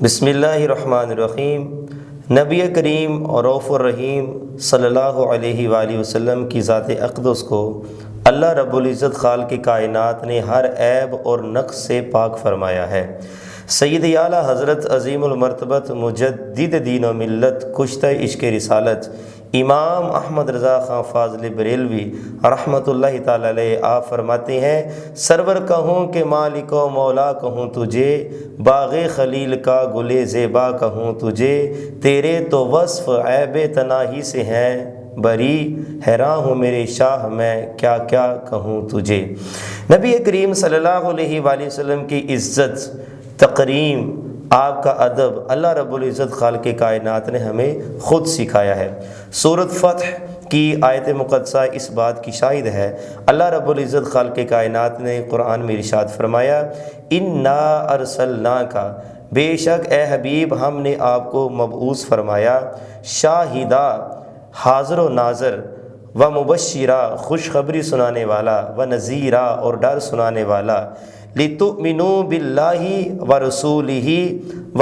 بسم اللہ الرحمن الرحیم۔ نبی کریم اور رؤوف الرحیم صلی اللہ علیہ وآلہ وسلم کی ذات اقدس کو اللہ رب العزت خالق کائنات نے ہر عیب اور نقص سے پاک فرمایا ہے۔ سید اعلیٰ حضرت عظیم المرتبت مجدد دین و ملت کشتہ عشق رسالت امام احمد رضا خان فاضل بریلوی رحمۃ اللہ تعالی علیہ آپ فرماتے ہیں، سرور کہوں کہ مالک و مولا کہوں تجھے، باغ خلیل کا گلے زیبا کہوں تجھے، تیرے تو وصف عیب تناہی سے ہیں بری، حیران ہوں میرے شاہ میں کیا کیا کہوں تجھے۔ نبی کریم صلی اللہ علیہ وآلہ وسلم کی عزت، تکریم، آپ کا ادب اللہ رب العزت خالق کائنات نے ہمیں خود سکھایا ہے۔ سورۃ فتح کی آیت مقدسہ اس بات کی شاہد ہے۔ اللہ رب العزت خالق کائنات نے قرآن میں ارشاد فرمایا، انا ارسلناک، بے شک اے حبیب ہم نے آپ کو مبعوث فرمایا، شاہدہ، حاضر و ناظر، و مبشرہ، خوشخبری سنانے والا، و نذیرہ، اور ڈر سنانے والا، لِتُؤْمِنُوا بِاللَّهِ وَرَسُولِهِ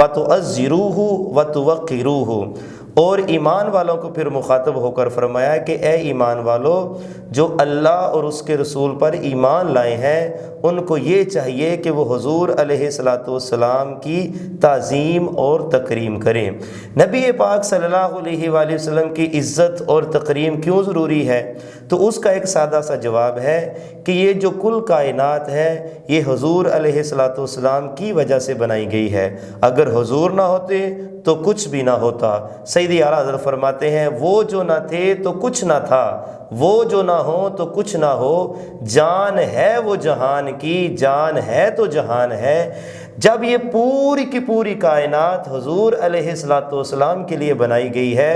وَتُعَزِّرُوهُ وَتُوَقِّرُوهُ، اور ایمان والوں کو پھر مخاطب ہو کر فرمایا کہ اے ایمان والو، جو اللہ اور اس کے رسول پر ایمان لائے ہیں ان کو یہ چاہیے کہ وہ حضور علیہ السلام کی تعظیم اور تکریم کریں۔ نبی پاک صلی اللہ علیہ وآلہ وسلم کی عزت اور تکریم کیوں ضروری ہے؟ تو اس کا ایک سادہ سا جواب ہے کہ یہ جو کل کائنات ہے یہ حضور علیہ السلام کی وجہ سے بنائی گئی ہے۔ اگر حضور نہ ہوتے تو کچھ بھی نہ ہوتا۔ سید اعلیٰ حضرت فرماتے ہیں، وہ جو نہ تھے تو کچھ نہ تھا، وہ جو نہ ہو تو کچھ نہ ہو، جان ہے وہ جہان کی، جان ہے تو جہان ہے۔ جب یہ پوری کی پوری کائنات حضور علیہ السلام کے لیے بنائی گئی ہے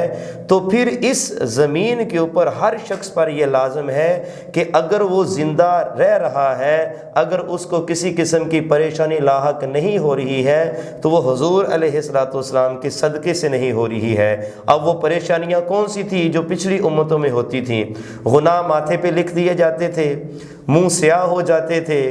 تو پھر اس زمین کے اوپر ہر شخص پر یہ لازم ہے کہ اگر وہ زندہ رہ رہا ہے، اگر اس کو کسی قسم کی پریشانی لاحق نہیں ہو رہی ہے تو وہ حضور علیہ السلام کے صدقے سے نہیں ہو رہی ہے۔ اب وہ پریشانیاں کون سی تھی جو پچھلی امتوں میں ہوتی تھیں؟ گناہ ماتھے پہ لکھ دیے جاتے تھے، منہ سیاہ ہو جاتے تھے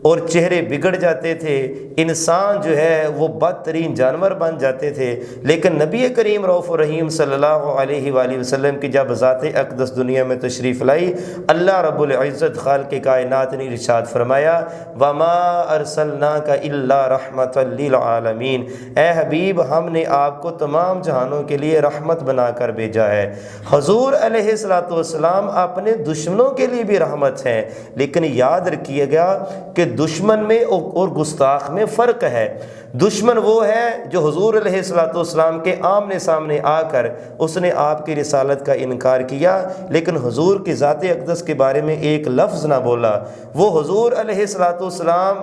اور چہرے بگڑ جاتے تھے، انسان جو ہے وہ بدترین جانور بن جاتے تھے۔ لیکن نبی کریم رؤوف الرحیم صلی اللہ علیہ وآلہ وسلم کی جب ذات اقدس دنیا میں تشریف لائی، اللہ رب العزت خالق کائنات نے ارشاد فرمایا، وما ارسلناک الا رحمۃ للعالمین، اے حبیب ہم نے آپ کو تمام جہانوں کے لیے رحمت بنا کر بھیجا ہے۔ حضور علیہ السلام اپنے دشمنوں کے لیے بھی رحمت ہیں، لیکن یاد رکھیے گا کہ دشمن میں اور گستاخ میں فرق ہے۔ دشمن وہ ہے جو حضور علیہ السلام کے آمنے سامنے آ کر اس نے آپ کی رسالت کا انکار کیا لیکن حضور کی ذات اقدس کے بارے میں ایک لفظ نہ بولا۔ وہ حضور علیہ السلام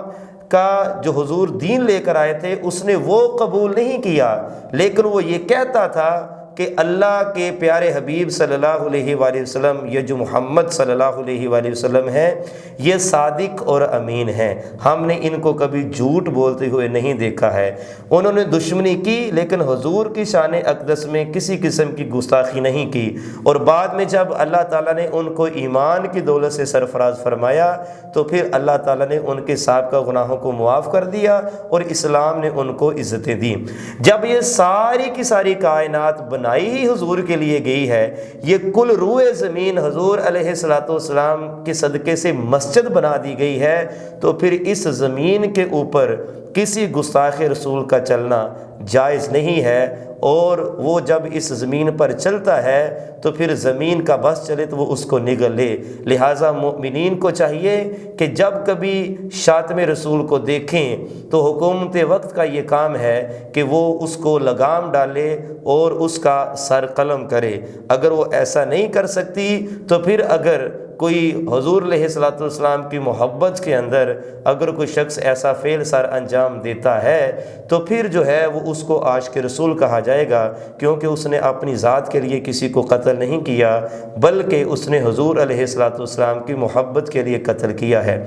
کا جو حضور دین لے کر آئے تھے اس نے وہ قبول نہیں کیا، لیکن وہ یہ کہتا تھا کہ اللہ کے پیارے حبیب صلی اللہ علیہ وآلہ وسلم، یہ جو محمد صلی اللہ علیہ وآلہ وسلم ہیں یہ صادق اور امین ہیں، ہم نے ان کو کبھی جھوٹ بولتے ہوئے نہیں دیکھا ہے۔ انہوں نے دشمنی کی لیکن حضور کی شان اقدس میں کسی قسم کی گستاخی نہیں کی، اور بعد میں جب اللہ تعالیٰ نے ان کو ایمان کی دولت سے سرفراز فرمایا تو پھر اللہ تعالیٰ نے ان کے سابقہ گناہوں کو معاف کر دیا اور اسلام نے ان کو عزتیں دیں۔ جب یہ ساری کی ساری کائنات بنائی ہی حضور کے لیے گئی ہے، یہ کل روئے زمین حضور علیہ السلام کے صدقے سے مسجد بنا دی گئی ہے، تو پھر اس زمین کے اوپر کسی گستاخ رسول کا چلنا جائز نہیں ہے، اور وہ جب اس زمین پر چلتا ہے تو پھر زمین کا بس چلے تو وہ اس کو نگل لے۔ لہٰذا مومنین کو چاہیے کہ جب کبھی شاتم رسول کو دیکھیں تو حکومت وقت کا یہ کام ہے کہ وہ اس کو لگام ڈالے اور اس کا سر قلم کرے۔ اگر وہ ایسا نہیں کر سکتی تو پھر اگر کوئی حضور علیہ السلام کی محبت کے اندر اگر کوئی شخص ایسا فعل سر انجام دیتا ہے تو پھر جو ہے وہ اس کو عاشق رسول کہا جائے گا، کیونکہ اس نے اپنی ذات کے لیے کسی کو قتل نہیں کیا بلکہ اس نے حضور علیہ السلام کی محبت کے لیے قتل کیا ہے۔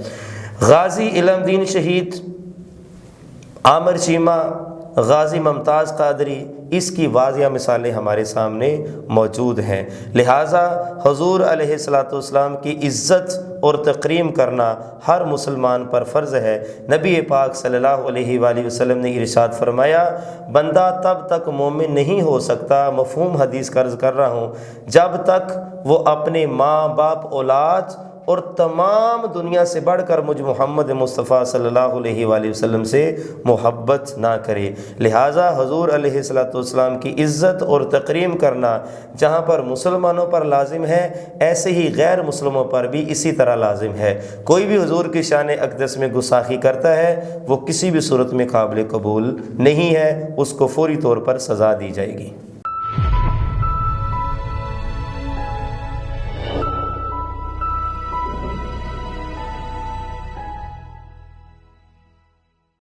غازی علم دین شہید عامر چیمہ غازی ممتاز قادری، اس کی واضح مثالیں ہمارے سامنے موجود ہیں۔ لہٰذا حضور علیہ الصلاۃ والسلام کی عزت اور تکریم کرنا ہر مسلمان پر فرض ہے۔ نبی پاک صلی اللہ علیہ وآلہ وسلم نے ارشاد فرمایا، بندہ تب تک مومن نہیں ہو سکتا، مفہوم حدیث کا عرض کر رہا ہوں، جب تک وہ اپنے ماں باپ، اولاد اور تمام دنیا سے بڑھ کر مجھ محمد مصطفیٰ صلی اللہ علیہ وآلہ وسلم سے محبت نہ کرے۔ لہٰذا حضور علیہ الصلاۃ والسلام کی عزت اور تکریم کرنا جہاں پر مسلمانوں پر لازم ہے، ایسے ہی غیر مسلموں پر بھی اسی طرح لازم ہے۔ کوئی بھی حضور کی شان اقدس میں گستاخی کرتا ہے، وہ کسی بھی صورت میں قابل قبول نہیں ہے، اس کو فوری طور پر سزا دی جائے گی۔